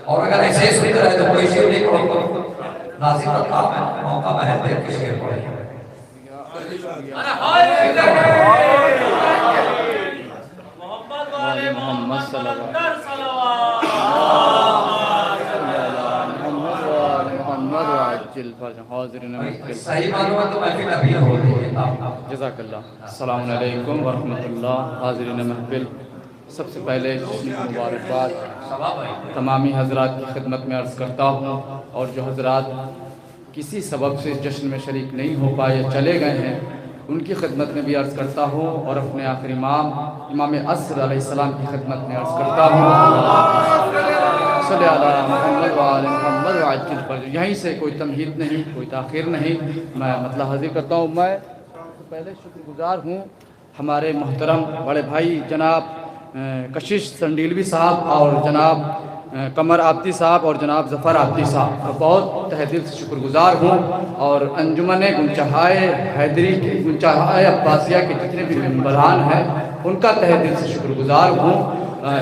और अगर ऐसे ही सुनते रहे तो कोई शेर नहीं पढ़ो, नाज़िम का काम है, मौका महल देख के शेर पढ़े। मोहम्मद वाले मोहम्मद सही मालूम है तो महफिल अभी होती है। जज़ाकल्लाह। अस्सलामु अलैकुम व रहमतुल्लाह। हाज़िरीन महफिल, सबसे पहले मुबारकबाद तमामी हज़रात की खिदमत में अर्ज़ करता हूँ, और जो हज़रात किसी सबब से इस जश्न में शरीक नहीं हो पाए या चले गए हैं उनकी खिदमत में भी अर्ज़ करता हूँ, और अपने आखिरी इमाम असर अलैहिस्सलाम की खिदमत में अर्ज़ करता हूँ सल्लल्लाहु अलैहि मोहम्मद व आले मोहम्मद व अज्जिल फरज। यहीं से कोई तमहीद नहीं, कोई ताख़ीर नहीं, मैं मतलब हाजिर करता हूँ। मैं पहले शुक्रगुज़ार हूँ हमारे मोहतरम बड़े भाई जनाब कशिश संडीलवी साहब और जनाब कमर आबदी साहब और जनाब ज़फ़र आबदी साहब, बहुत तहे दिल से शुक्रगुज़ार हूँ। और अंजुमन गुंचहाए हैदरी के गुंचहाए अब्बासिया के जितने भी मेंबरान हैं उनका तहे दिल से शुक्रगुज़ार हूँ।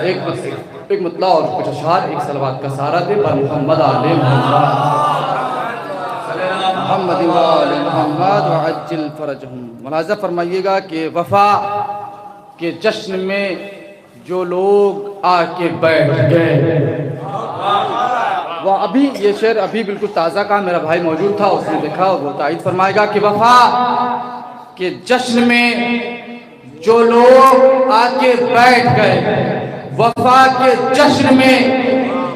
एक मतलब और कुछ अशआर, एक सलवात का सहारा दे पर मोहम्मद आले मोहम्मद व अज्जिल फरजहुम। मुलाज़ा फरमाइएगा कि वफ़ा के जश्न में जो लोग आके बैठ गए, वह अभी ये शेर अभी बिल्कुल ताज़ा का मेरा भाई मौजूद था, उसने देखा और वो तायद फरमाएगा कि वफ़ा के जश्न में जो लोग आके बैठ गए, वफ़ा के जश्न में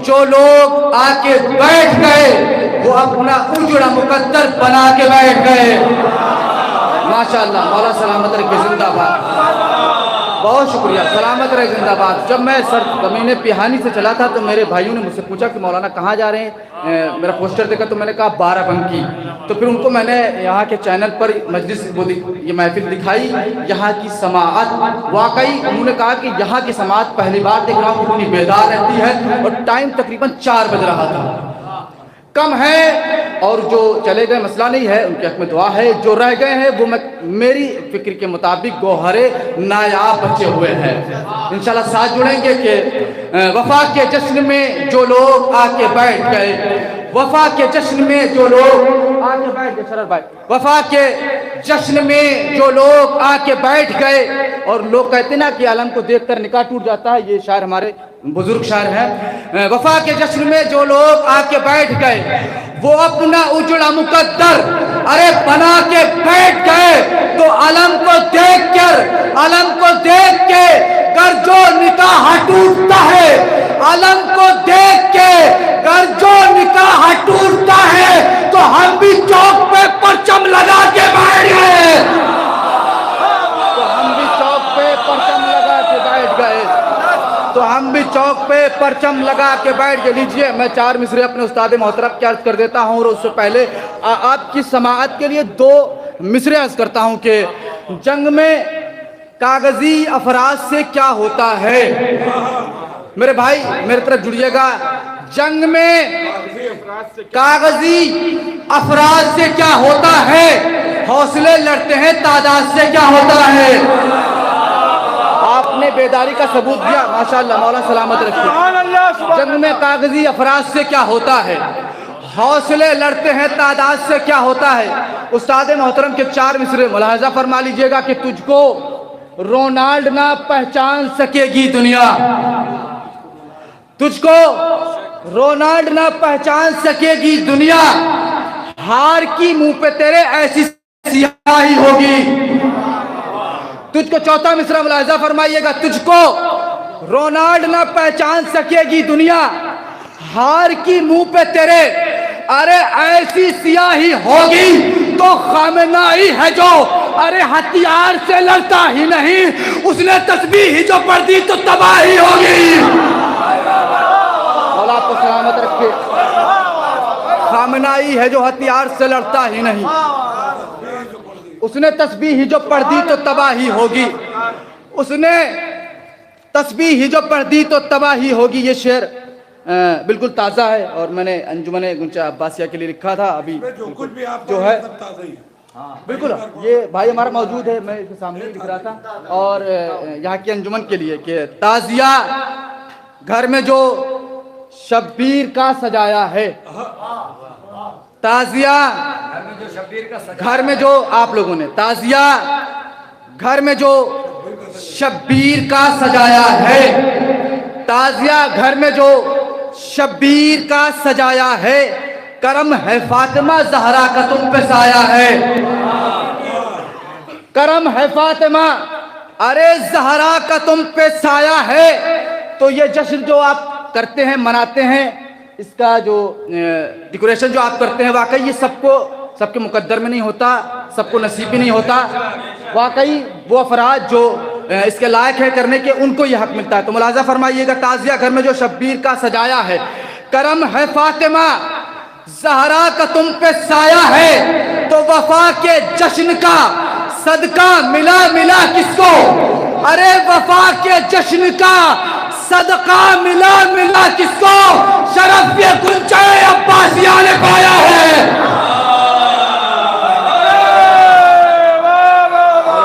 जो लोग आके बैठ गए वो अपना उजड़ा मुकद्दर बना के बैठ गए। माशाअल्लाह, मौला सलामत रखे, जिंदाबाद। बहुत शुक्रिया, सलामत रहे, जिंदाबाद। जब मैं सर ज़मीन पिहानी से चला था तो मेरे भाइयों ने मुझसे पूछा कि मौलाना कहाँ जा रहे हैं, मेरा पोस्टर देखा तो मैंने कहा बाराबंकी। तो फिर उनको मैंने यहाँ के चैनल पर मजलिस ये महफिल दिखाई, यहाँ की समाअत, वाकई उन्होंने कहा कि यहाँ की समाअत पहली बार देख रहा हूँ कितनी बेदार रहती है, और टाइम तकरीबन 4 बज रहा था, कम है। और जो चले गए मसला नहीं है, उनके हक में दुआ है। जो रह गए हैं वो मेरी फिक्र के मुताबिक गोहरे नायाब बचे हुए हैं। इंशाल्लाह साथ जुड़ेंगे कि वफा के जश्न में जो लोग आके बैठ गए, वफा के जश्न में जो लोग आके बैठ गए, शरर भाई, वफा के जश्न में जो लोग आके बैठ गए। और लोग कहते ना कि आलम को देखकर निकाह टूट जाता है, ये शायर हमारे बुजुर्ग शायर हैं। वफा के जश्न में जो लोग आके बैठ गए वो अपना उजड़ा मुकद्दर अरे बना के बैठ गए। तो आलम को देख कर, आलम को देख के कर जो निकाह टूटता है, आलम को देख के कर जो निकाह टूटता है, तो हम भी चौक पे परचम लगा के बैठ गए, तो हम भी चौक पे परचम लगा के बैठ गए, तो हम भी चौक पे परचम लगा के बैठ गए। लीजिए, मैं 4 मिसरे अपने उस्ताद मोहतरम क्या अर्ज कर देता हूँ, और उससे पहले आपकी समाअत के लिए 2 मिसरे अर्ज करता हूँ कि जंग में कागजी अफराज से क्या होता है। मेरे भाई मेरे तरफ जुड़िएगा, जंग में कागजी अफराज से क्या होता है, हौसले लड़ते हैं तादाद से क्या होता है। आपने बेदारी का सबूत दिया, माशाअल्लाह, मौला सलामत रखिए। जंग में कागजी अफराज से क्या होता है, हौसले लड़ते हैं तादाद से क्या होता है। उस्ताद मोहतरम के 4 मिसरे मुलाहजा फरमा लीजिएगा कि तुझको रोनाल्ड ना पहचान सकेगी दुनिया, तुझको रोनाल्ड ना पहचान सकेगी दुनिया, हार की मुंह पे तेरे ऐसी सियाही होगी। तुझको चौथा मिसरा मुलाहिजा फरमाइएगा, तुझको रोनाल्ड ना पहचान सकेगी दुनिया, हार की मुंह पे तेरे अरे ऐसी सियाही होगी। तो खामेनाई है जो अरे हथियार से लड़ता ही नहीं, उसने तस्बीह ही जो पढ़ दी तो तबाही होगी। मौला आपको सलामत रखे। खामेनाई है जो हथियार से लड़ता ही नहीं, उसने तस्बीह ही जो पढ़ दी तो तबाही होगी, उसने तस्बीह ही जो पढ़ दी तो तबाही होगी। ये शेर बिल्कुल ताज़ा है और मैंने अंजुमन गुंचा अब्बासिया के लिए लिखा था। अभी जो है बिल्कुल ये भाई हमारा मौजूद है, मैं इसके सामने लिख रहा था। और यहाँ की अंजुमन के लिए कि ताज़िया घर में जो शब्बीर का सजाया है। ताजिया घर में जो शब्बीर का सजा घर में जो आप लोगों ने ताजिया घर में जो शब्बीर का सजाया है। ताजिया घर में जो शब्बीर का सजाया है। करम है फातिमा ज़हरा का तुम पे साया है। करम है फातिमा अरे ज़हरा का तुम पे साया है। तो ये जश्न जो आप करते हैं मनाते हैं, इसका जो डेकोरेशन जो आप करते हैं, वाकई ये सबके मुकद्दर में नहीं होता, सबको नसीब भी नहीं होता। वाकई वो अफराद जो इसके लायक है करने के, उनको ये हक मिलता है। तो मुलाजा फरमाइएगा, ताजिया घर में जो शब्बीर का सजाया है। करम है फातिमा ज़हरा का तुम पे साया है। तो वफा के जश्न का सदका मिला मिला किसको? अरे वफा के जश्न का सदका मिला मिला किसको? शरफ ये गुंचाए अब्बासिया ने पाया है।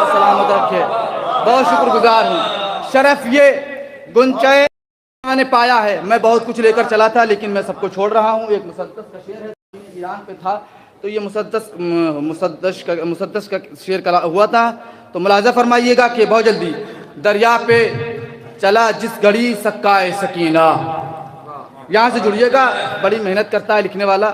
सलामत रखे, बहुत शुक्रगुजार हूँ। शरफ ये गुंचाए ने पाया है। मैं बहुत कुछ लेकर चला था, लेकिन मैं सबको छोड़ रहा हूँ। एक मुसद्दस का शेर है, ईरान पे था, तो ये मुसद्दस का शेर हुआ था। तो मुलाजा फरमाइएगा कि बहुत जल्दी दरिया पे चला जिस घड़ी सक्काए सकीना। यहाँ से जुड़िएगा, बड़ी मेहनत करता है लिखने वाला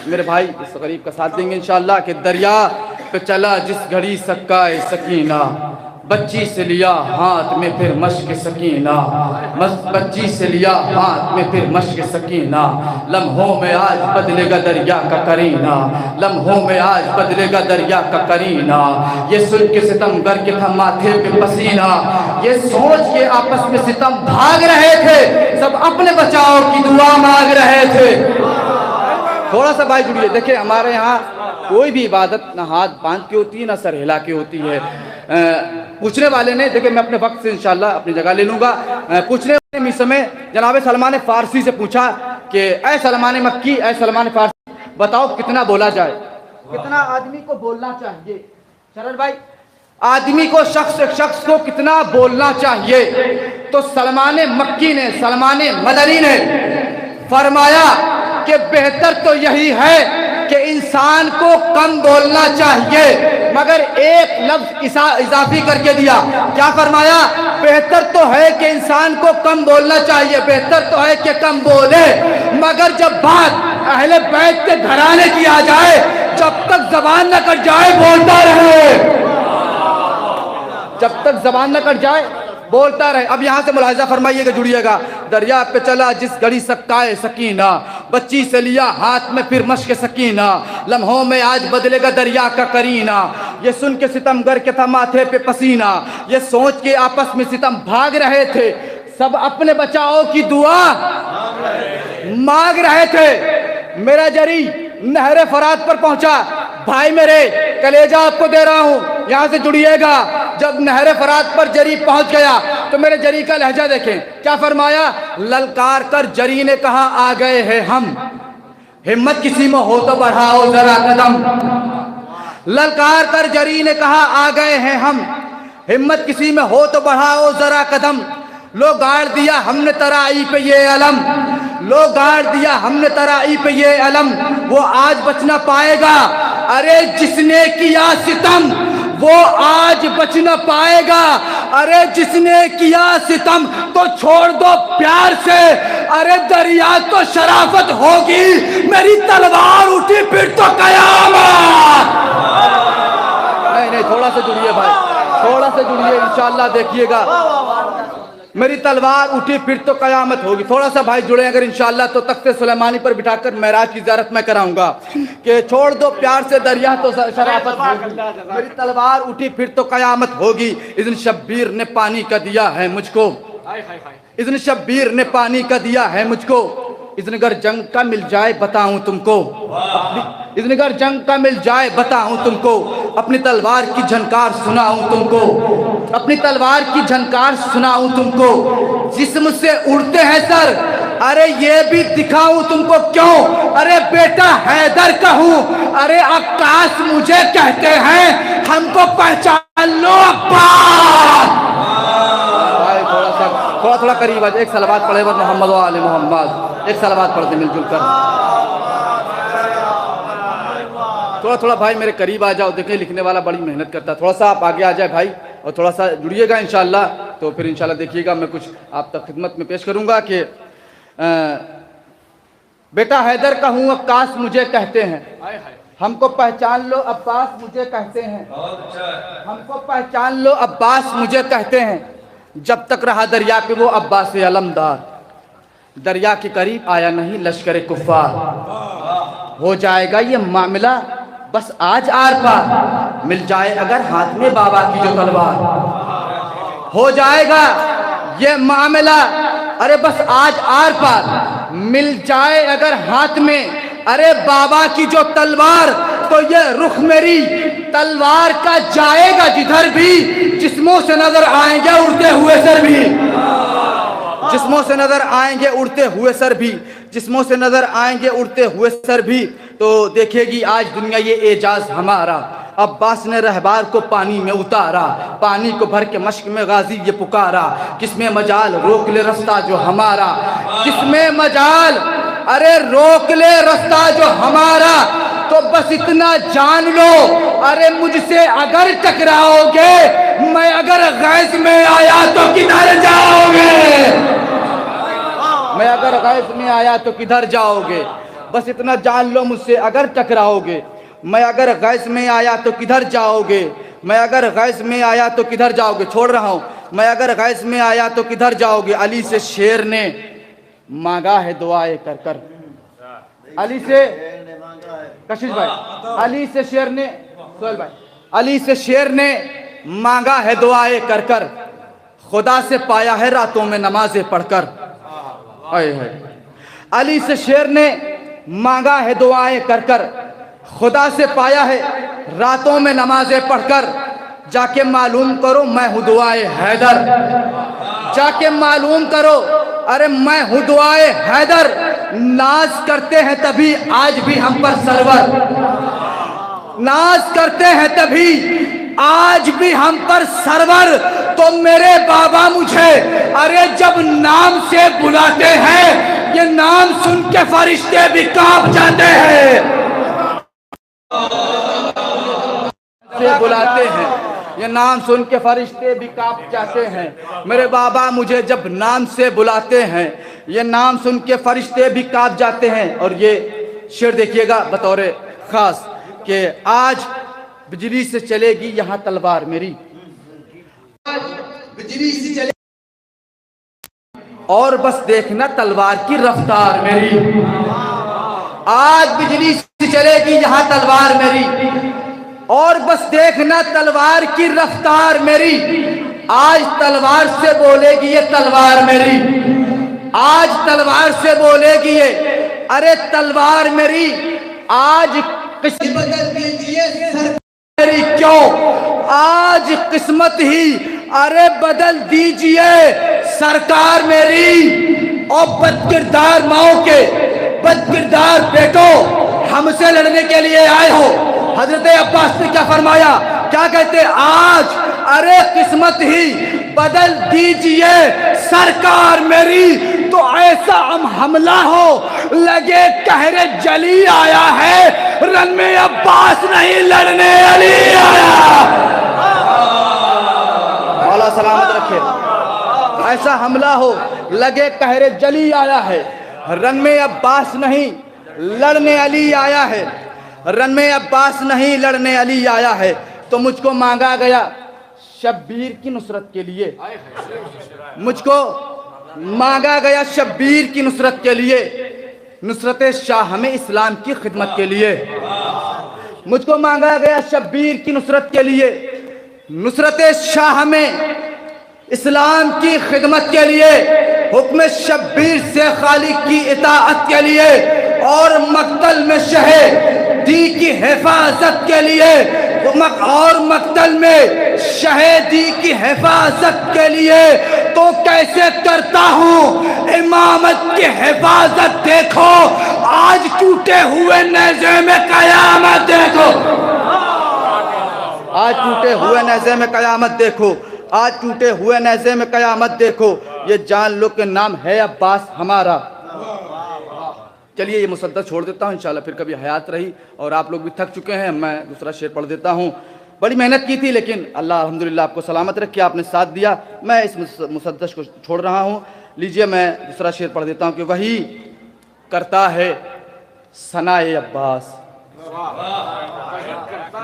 मेरे भाई, इस गरीब का साथ देंगे इंशाअल्लाह। कि दरिया पे चला जिस घड़ी सक्काए सकीना, बच्ची से लिया हाथ में फिर मश्क सकीना। बच्ची से लिया हाथ में फिर मश्क सकीना। लम्हों में आज बदलेगा दरिया का करीना। लम्हों में आज बदलेगा दरिया का करीना। ये सुन के सितमगर के था माथे पे पसीना। ये सोच के आपस में सितम भाग रहे थे, सब अपने बचाव की दुआ मांग रहे थे। थोड़ा सा भाई जुड़िए। देखिए हमारे यहाँ कोई भी इबादत ना हाथ बांध के होती है ना सर हिला के होती है। पूछने वाले ने, देखिए मैं अपने वक्त से इंशाल्लाह अपनी जगह ले लूँगा। पूछने वाले ने इस समय जनाब सलमान फारसी से पूछा कि ऐ सलमान मक्की, ऐ सलमान फारसी, बताओ कितना बोला जाए, कितना आदमी को बोलना चाहिए? शरण भाई, आदमी को शख्स को कितना बोलना चाहिए? तो सलमान मक्की ने, सलमान मदनी ने फरमाया कि बेहतर तो यही है कि इंसान को कम बोलना चाहिए, मगर एक लफ्ज इजाफी करके दिया। क्या फरमाया? बेहतर तो है कि इंसान को कम बोलना चाहिए, बेहतर तो है कि कम बोले, मगर जब बात अहले बैत के घराने की आ जाए, जब तक जबान न कट जाए बोलता रहे, जब तक जबान न कट जाए बोलता रहे। अब यहाँ से मुलाहिजा फरमाइएगा, जुड़िएगा। दरिया पे चला जिस घड़ी सक्काए सकीना, बच्ची से लिया हाथ में फिर मश्क सकीना। लम्हों में आज बदलेगा दरिया का करीना। ये सुन के सितमगर के था माथे पे पसीना। ये सोच के आपस में सितम भाग रहे थे, सब अपने बचाओ की दुआ मांग रहे थे। मेरा जरी नहरे फरात पर पहुंचा। भाई मेरे कलेजा आपको दे रहा हूं, यहां से जुड़िएगा। जब नहरे फरात पर जरी पहुंच गया तो मेरे जरी का लहजा देखें, क्या फरमाया? ललकार कर जरी ने कहा आ गए हैं हम, हिम्मत किसी में हो तो बढ़ाओ जरा कदम। ललकार कर जरी ने कहा आ गए हैं हम, हिम्मत किसी में हो तो बढ़ाओ जरा कदम। लो गाड़ दिया हमने तराई पे ये अलम, लो गाड़ दिया हमने तराई पे ये अलम, वो आज बच ना पाएगा। अरे जिसने किया सितम वो आज बच न पाएगा। अरे जिसने किया सितम तो छोड़ दो प्यार से, अरे दरिया तो शराफत होगी, मेरी तलवार उठी फिर तो कयामत। नहीं, थोड़ा सा जुड़िए भाई, थोड़ा सा जुड़िए, इंशाअल्लाह देखिएगा। मेरी तलवार उठी फिर तो कयामत होगी। थोड़ा सा भाई जुड़े अगर इंशाअल्लाह, तो तख्ते सुलेमानी पर बिठाकर मेराज की ज़ियारत मैं कराऊंगा कि छोड़ दो प्यार से दरिया तो शराफत होगी, मेरी तलवार उठी फिर तो कयामत होगी। इज़्न शब्बीर ने पानी का दिया है मुझको, इज़्न शब्बीर ने पानी का दिया है मुझको। इज़्न गर जंग का मिल जाए बताऊं तुमको, इज़्न गर जंग का मिल जाए बताऊं तुमको, अपनी तलवार की झनकार सुनाऊं तुमको, अपनी तलवार की झनकार सुनाऊं तुमको। जिस्म से उड़ते हैं सर, अरे ये भी दिखाऊं तुमको क्यों? अरे बेटा हैदर का हूं, अरे आकाश मुझे कहते हैं, हमको पहचान लो अब्बा। थोड़ा थोड़ा करीब आ जाए, एक सलावत पढ़े वर मोहम्मद व आले मोहम्मद, एक सलावत पढ़ते मिलजुल कर। थोड़ा भाई मेरे करीब आ जाओ, देखें लिखने वाला बड़ी मेहनत करता है, थोड़ा सा आप आगे आ जाए भाई और थोड़ा सा जुड़िएगा इंशाल्लाह। तो फिर इंशाल्लाह देखिएगा मैं कुछ आप तक खिदमत में पेश करूंगा कि बेटा हैदर का हूँ अब्बास मुझे कहते हैं, हमको पहचान लो अब्बास मुझे कहते हैं, हमको पहचान लो अब्बास मुझे कहते हैं, जब तक रहा दरिया पे वो अब्बास अलमदार, दरिया के करीब आया नहीं लश्कर कुफ़ार, हो जाएगा ये मामला बस आज आर पार, मिल जाए अगर हाथ में बाबा की जो तलवार, हो जाएगा ये मामला अरे बस आज आर पार, मिल जाए अगर हाथ में अरे बाबा की जो तलवार, तो ये रुख मेरी तलवार का जाएगा जिधर भी, जिस्मों से नजर आएंगे उड़ते हुए सर भी, जिस्मों से नजर आएंगे उड़ते हुए सर भी, जिस्मों से नजर आएंगे उड़ते हुए सर भी। तो देखेगी आज दुनिया ये एजाज हमारा, अब्बास ने रहबार को पानी में उतारा, पानी को भर के मश्क में गाजी ये पुकारा, किसमें मजाल रोक ले रास्ता जो हमारा, किसमें मजाल अरे रोक ले रास्ता जो हमारा, तो बस इतना जान लो अरे मुझसे अगर टकराओगे, मैं अगर गैस में आया तो किधर जाओगे, मैं अगर गैस में आया तो किधर जाओगे, बस इतना जान लो मुझसे अगर टकराओगे, मैं अगर गैस में आया तो किधर जाओगे, मैं अगर गैस में आया तो किधर जाओगे, छोड़ रहा हूँ, मैं अगर गैस में आया तो किधर जाओगे, अली से शेर ने मांगा है दुआएं कर कर, अली से कशिश भाई, अली से शेर ने सोहेल भाई, अली से शेर ने मांगा है दुआएं कर कर, खुदा से पाया है रातों में नमाजें पढ़कर, अली से शेर ने मांगा है दुआएं कर कर, खुदा से पाया है रातों में नमाजें पढ़कर, जाके मालूम करो मैं हूँ दुआए हैदर, जाके मालूम करो अरे मैं हूँ दुआए हैदर, नाज करते हैं तभी आज भी हम पर सरवर, नाज करते हैं तभी आज भी हम पर सरवर, तो मेरे बाबा मुझे अरे जब नाम से बुलाते हैं, ये नाम सुन के फरिश्ते भी कांप जाते हैं, से बुलाते हैं ये नाम सुन के फरिश्ते भी कांप जाते हैं, मेरे बाबा मुझे जब नाम से बुलाते हैं, ये नाम सुन के फरिश्ते भी कांप जाते हैं। और ये शेर देखिएगा बतौर खास कि आज बिजली से चलेगी यहाँ तलवार मेरी, आज बिजली से चले और बस देखना तलवार की रफ्तार मेरी, आज बिजली से चलेगी यहाँ तलवार मेरी, और बस देखना तलवार की रफ्तार मेरी, आज तलवार से बोलेगी ये तलवार मेरी, आज तलवार से बोलेगी ये अरे तलवार मेरी, आज किस्मत बदल दीजिए मेरी क्यों, आज किस्मत ही अरे बदल दीजिए सरकार मेरी, और बदकिरदार माओ के बदकिरदार बेटो हमसे लड़ने के लिए आए हो, हजरत अब्बास ने क्या फरमाया, क्या कहते, आज अरे किस्मत ही बदल दीजिए सरकार मेरी, तो ऐसा हमला हो लगे कहरे जली आया है, रन में अब्बास नहीं लड़ने अली आया, मौला सलामत रखे, ऐसा हमला हो लगे कहरे जली आया है, रन में अब्बास नहीं लड़ने अली आया है, रन में अब्बास नहीं लड़ने अली आया है, तो मुझको मांगा गया शब्बीर की नुसरत के लिए, मुझको मांगा गया शब्बीर की नुसरत के लिए, नुसरत शाह में इस्लाम की खिदमत के लिए, मुझको मांगा गया शब्बीर की नुसरत के लिए, नुसरत शाह में इस्लाम की खिदमत के लिए, हुक्म शब्बीर से खालिक की इताअत के लिए, और मक्तल में शहीदी की हिफाजत के लिए, और मक्तल में शहीदी की हिफाजत के लिए, तो कैसे करता हूँ इमामत की हिफाजत देखो, आज टूटे हुए नेज़े में कयामत देखो, आज टूटे हुए नेज़े में कयामत देखो, आज टूटे हुए नेज़े में कयामत देखो, ये जान लो के नाम है अब्बास हमारा। चलिए ये मुसद्दस छोड़ देता हूँ, इंशाल्लाह फिर कभी हयात रही और आप लोग भी थक चुके हैं, मैं दूसरा शेर पढ़ देता हूँ। बड़ी मेहनत की थी लेकिन अल्लाह अल्हम्दुलिल्लाह आपको सलामत रखे, आपने साथ दिया। मैं इस मुसद्दस को छोड़ रहा हूँ। लीजिए मैं दूसरा शेर पढ़ देता हूँ कि वही करता है सनाए अब्बास,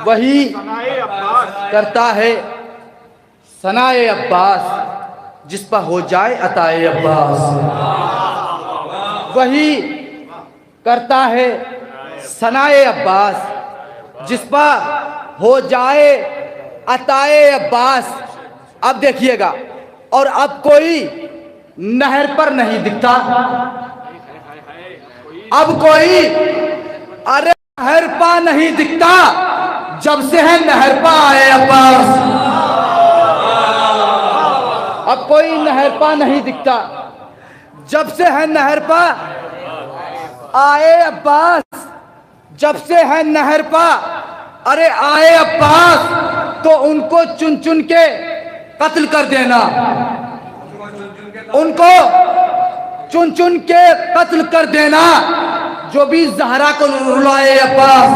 वही करता है सनाए अब्बास, जिस पर हो जाए अताए अब्बास। वही करता है सनाए अब्बास, जिस पर हो जाए अताए अब्बास। अब देखिएगा, और अब कोई नहर पर नहीं दिखता, अब कोई अरे नहर पर नहीं दिखता, जब से है नहर पर आए अब्बास। अब कोई नहर पर नहीं दिखता, जब से है नहर पर आए अब्बास। जब से है नहर पर अरे आए अब्बास, तो उनको चुन चुन के कत्ल कर देना, उनको चुन चुन के कत्ल कर देना। जो भी ज़हरा को रुलाए अब्बास,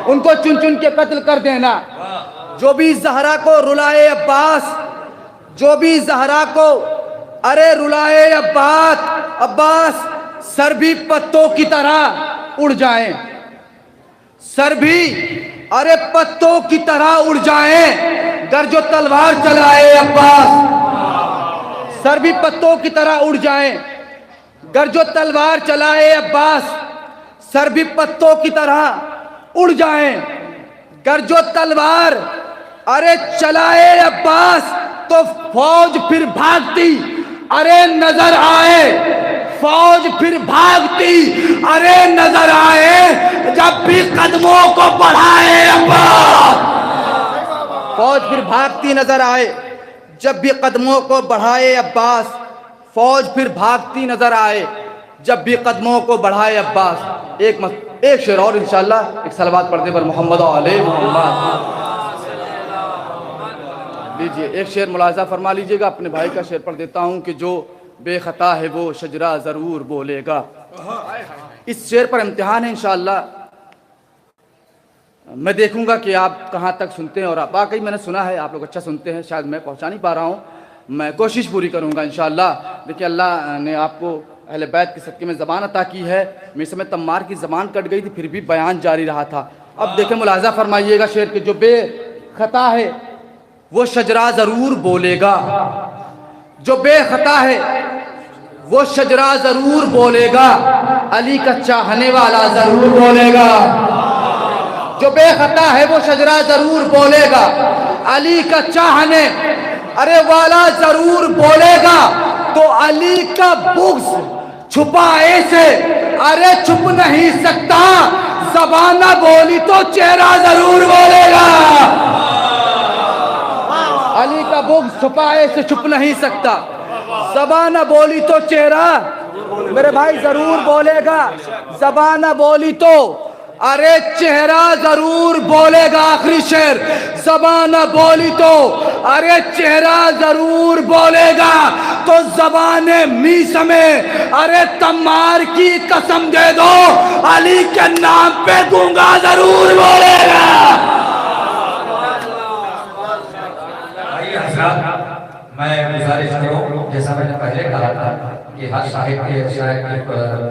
उनको चुन चुन के कत्ल कर देना। जो भी ज़हरा को रुलाए अब्बास, जो भी ज़हरा को अरे रुलाए अब्बास, अब्बास सर भी पत्तों की तरह उड़ जाएं, सर भी अरे पत्तों की तरह उड़ जाएं, गर जो तलवार चलाए अब्बास। सर भी पत्तों की तरह उड़ जाएं, गर जो तलवार चलाए अब्बास। सर भी पत्तों की तरह उड़ जाएं, गर जो तलवार अरे चलाए अब्बास। तो फौज फिर भागती अरे नजर आए, फौज फिर भागती अरे नजर आए, जब भी कदमों को बढ़ाए अब्बास। फौज फिर भागती नजर आए, जब भी कदमों को बढ़ाए अब्बास। फौज फिर भागती नजर आए, जब भी कदमों को बढ़ाए अब्बास। एक शेर और इंशाल्लाह, एक सलवात पढ़ने पर मोहम्मद आले मोहम्मद। लीजिए एक शेर मुलाजा फरमा लीजिएगा, अपने भाई का शेर पढ़ देता हूँ कि जो बेखता है वो शजरा जरूर बोलेगा। इस शेर पर इम्तिहान है इंशाअल्लाह, मैं देखूंगा कि आप कहाँ तक सुनते हैं। और वाकई मैंने सुना है आप लोग अच्छा सुनते हैं, शायद मैं पहुँचा नहीं पा रहा हूँ, मैं कोशिश पूरी करूँगा इंशाअल्लाह। देखिए अल्लाह ने आपको अहले बैत के सदक़े में ज़बान अता की है। मेरे समय तम्मार की ज़बान कट गई थी, फिर भी बयान जारी रहा था। अब देखें मुलाजा फरमाइएगा शेर के, जो बेखता है वो शजरा ज़रूर बोलेगा, जो बेखता है वो शजरा ज़रूर बोलेगा, अली का चाहने वाला ज़रूर बोलेगा। जो बेखता है वो शजरा ज़रूर बोलेगा, अली का चाहने अरे वाला ज़रूर बोलेगा। तो अली का बुग़्ज़ छुपाए से अरे छुप नहीं सकता, ज़बान न बोली तो चेहरा ज़रूर बोलेगा। अली का बुग़्ज़ छुपाए से छुप नहीं सकता, ज़बान न बोली तो चेहरा मेरे भाई ज़रूर बोलेगा। ज़बान न बोली तो अरे चेहरा ज़रूर बोलेगा। आखिरी शेर, ज़बान न बोली तो अरे चेहरा ज़रूर बोलेगा। तो ज़बाने मीस में अरे तम्मार की कसम दे दो, अली के नाम पे गूंगा ज़रूर बोलेगा। मैं गुजारिश करूँ, जैसा मैंने पहले कहा था कि हर शायर की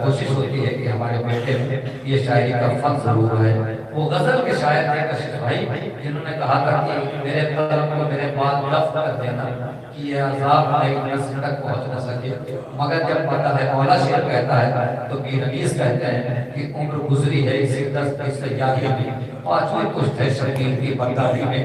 कोशिश होती है कि हमारे बेटे में ये शायरी का फन जरूर है। वो गजल के शायर थे कशिश भाई, जिन्होंने कहा था कि मेरे कलम को मेरे बाद दफ्न कर देना कि ये अज़ाब नई नस्ल तक पहुँच न सके। मगर जब पता है मौला शेर कहता है तो पीर अनीस कहते हैं कि उम्र गुजरी है इसी 10 तैयारी में, पांचवें कुछ थे शकील की बरदारी में।